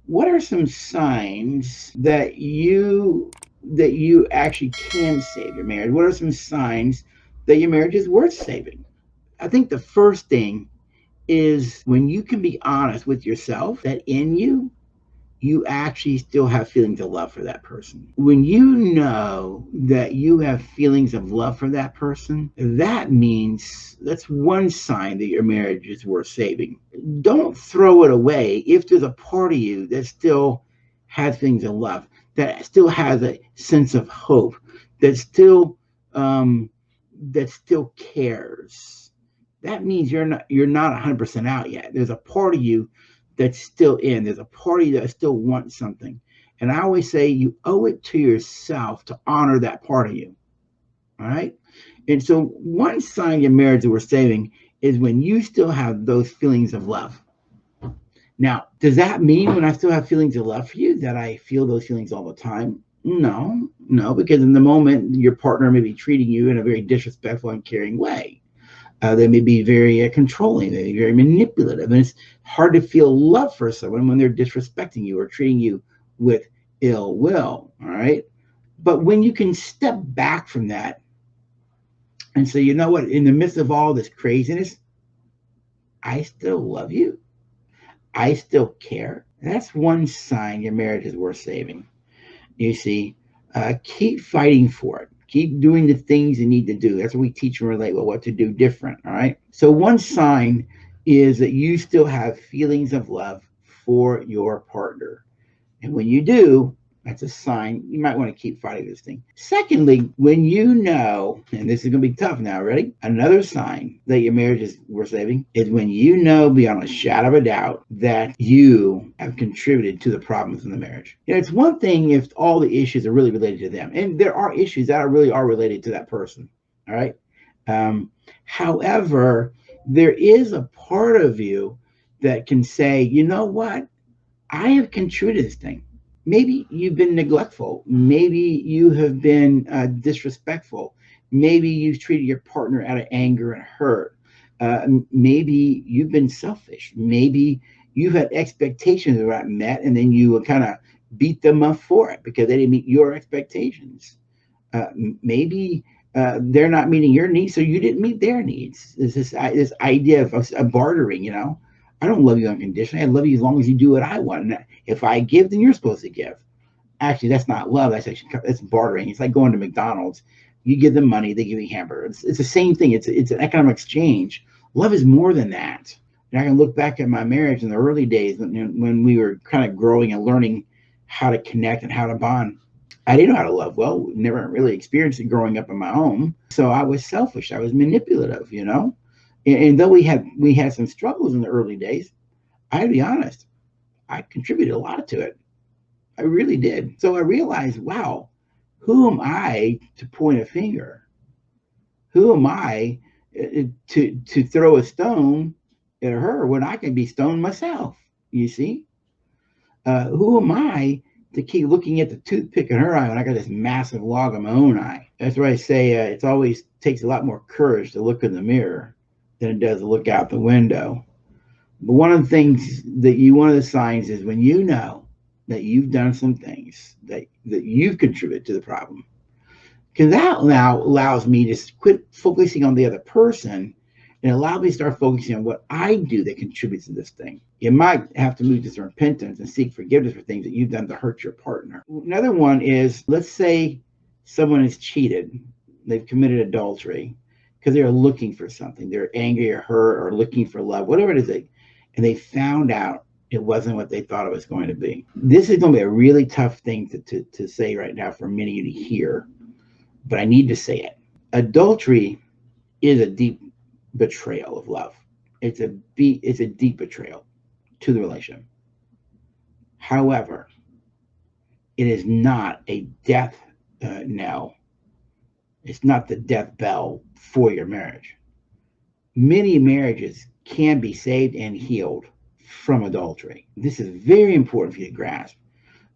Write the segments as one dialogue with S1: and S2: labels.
S1: what are some signs that you actually can save your marriage? What are some signs that your marriage is worth saving? I think the first thing is when you can be honest with yourself that in you, you actually still have feelings of love for that person. When you know that you have feelings of love for that person, that means that's one sign that your marriage is worth saving. Don't throw it away if there's a part of you that still has feelings of love, that still has a sense of hope, that still um, that still cares. That means you're not 100% out yet. There's a part of you that's still in. There's a part of you that still wants something. And I always say you owe it to yourself to honor that part of you. All right. And so one sign your marriage that we're saving is when you still have those feelings of love. Now, does that mean when I still have feelings of love for you that I feel those feelings all the time? No, no, because in the moment your partner may be treating you in a very disrespectful and caring way. They may be very controlling, they may be very manipulative, and it's hard to feel love for someone when they're disrespecting you or treating you with ill will. All right, but when you can step back from that and say, you know what, in the midst of all this craziness, I still love you, I still care. That's one sign your marriage is worth saving. You see, keep fighting for it. Keep doing the things you need to do. That's what we teach and relate with what to do different. All right. So one sign is that you still have feelings of love for your partner. And when you do, that's a sign you might want to keep fighting this thing. Secondly, when you know, and this is going to be tough now, ready? Another sign that your marriage is worth saving is when you know beyond a shadow of a doubt that you have contributed to the problems in the marriage. You know, it's one thing if all the issues are really related to them, and there are issues that are related to that person. All right. However, there is a part of you that can say, you know what? I have contributed to this thing. Maybe you've been neglectful. Maybe you have been disrespectful. Maybe you've treated your partner out of anger and hurt. Maybe you've been selfish. Maybe you've had expectations that weren't met, and then you kind of beat them up for it because they didn't meet your expectations. Maybe they're not meeting your needs, so you didn't meet their needs. This idea of bartering, you know. I don't love you unconditionally. I love you as long as you do what I want. And if I give, then you're supposed to give. Actually, that's not love. That's bartering. It's like going to McDonald's. You give them money, they give you hamburgers. It's the same thing. It's an economic exchange. Love is more than that. And I can look back at my marriage in the early days when we were kind of growing and learning how to connect and how to bond. I didn't know how to love well. Never really experienced it growing up in my home. So I was selfish. I was manipulative, you know. And though we had some struggles in the early days, I'd be honest, I contributed a lot to it. I really did. So I realized, wow, who am I to point a finger? Who am I to throw a stone at her when I can be stoned myself? You see, who am I to keep looking at the toothpick in her eye when I got this massive log in my own eye? That's why I say it always takes a lot more courage to look in the mirror than it does to look out the window. But one of the signs is when you know that you've done some things that you've contributed to the problem. Because that now allows me to quit focusing on the other person and allow me to start focusing on what I do that contributes to this thing. You might have to move to some repentance and seek forgiveness for things that you've done to hurt your partner. Another one is, let's say someone has cheated, they've committed adultery because they're looking for something. They're angry or hurt or looking for love, whatever it is, and they found out it wasn't what they thought it was going to be. This is going to be a really tough thing to say right now for many of you to hear, but I need to say it. Adultery is a deep betrayal of love. It's a deep betrayal to the relationship. However, it is not a death knell. It's not the death bell for your marriage. Many marriages can be saved and healed from adultery. This is very important for you to grasp.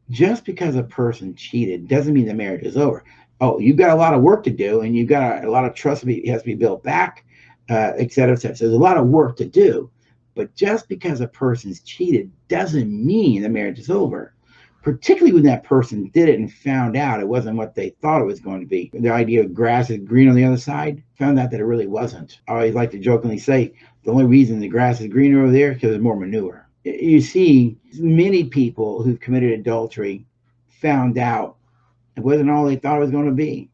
S1: Just because a person cheated doesn't mean the marriage is over. Oh, you've got a lot of work to do, and you've got a lot of trust has to be built back, et cetera, et cetera. So there's a lot of work to do, But just because a person's cheated doesn't mean the marriage is over, particularly when that person did it and found out it wasn't what they thought it was going to be. The idea of grass is green on the other side, found out that it really wasn't. I always like to jokingly say the only reason the grass is greener over there is because there's more manure. You see, many people who've committed adultery found out it wasn't all they thought it was going to be.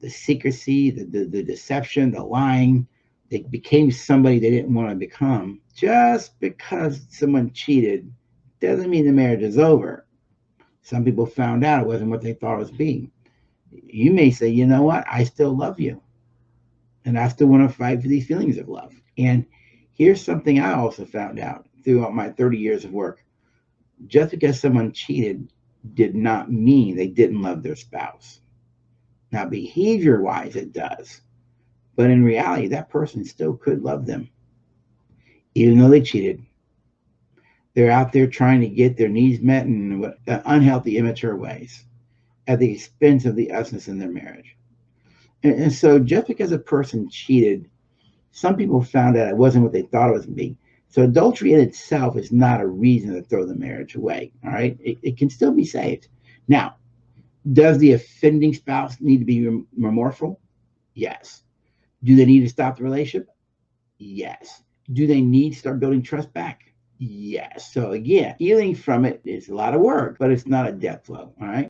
S1: The secrecy, the deception, the lying, they became somebody they didn't want to become. Just because someone cheated doesn't mean the marriage is over. Some people found out it wasn't what they thought it was being. You may say, you know what? I still love you. And I still want to fight for these feelings of love. And here's something I also found out throughout my 30 years of work. Just because someone cheated did not mean they didn't love their spouse. Now, behavior wise, it does. But in reality, that person still could love them. Even though they cheated, they're out there trying to get their needs met in unhealthy, immature ways at the expense of the essence in their marriage. And so just because a person cheated, some people found out it wasn't what they thought it was going to be. So adultery in itself is not a reason to throw the marriage away. All right. It can still be saved. Now, does the offending spouse need to be remorseful? Yes. Do they need to stop the relationship? Yes. Do they need to start building trust back? Yes. So again, healing from it is a lot of work, but it's not a death blow. All right.